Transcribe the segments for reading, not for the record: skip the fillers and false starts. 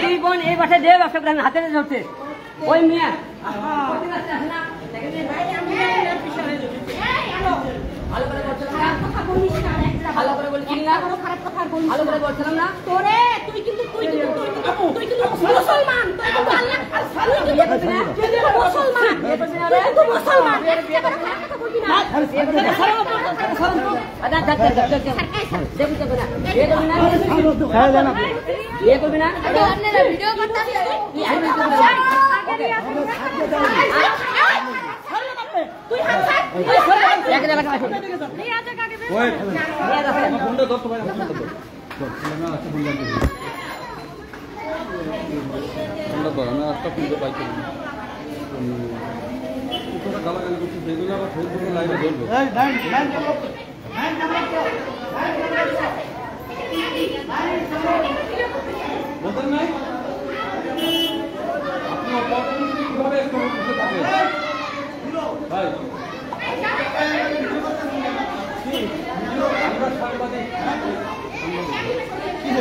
দুই বোন এই বাসায় দিয়ে ব্যবসা করে হাতে ধরছে ওই মেয়ে ভালো করে বলছিলাম না ভালো করে বলছিলাম না তোরে তুই কিন্তু মুসলমান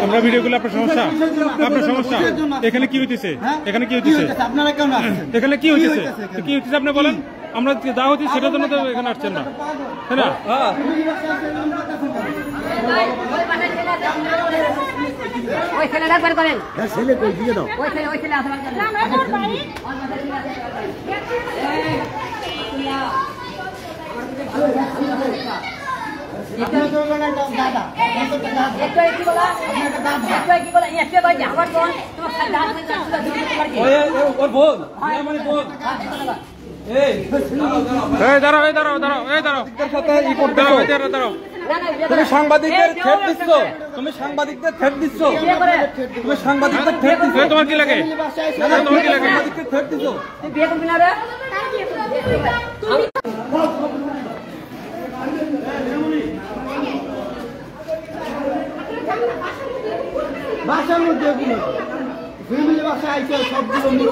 আমরা ভিডিওগুলো আপনার সমস্যা এখানে কি হইতেছে এখানে কি হইতেছে আপনারা কেন এখানে কি হইতেছে আপনি বলেন আমরা যা হচ্ছে সেটার জন্য তো এখানে আসছেন না তাই না ওই ছেলেটা বের করেন ছেলে কই দিয়ে দাও ওই ছেলে আসবার করেন তুমি সাংবাদিকদের থ্রেট দিচ্ছ তোমার কি লাগে সাংবাদিকদের থ্রেট দিচ্ছ বাসার মধ্যে ফ্যামিলি বাসা আইছে সবগুলো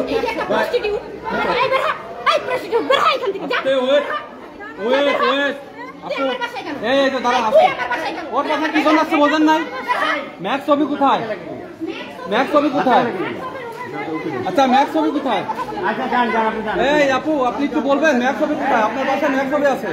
ওর বাসা কি জন্য আসছে বোঝেন নাই ম্যাক্স ছবি কোথায় আচ্ছা ম্যাক্স ছবি কোথায় এই আপু আপনি একটু বলবেন ম্যাক্স ছবি কোথায় আপনার বাসায় ম্যাক্স ছবি আছে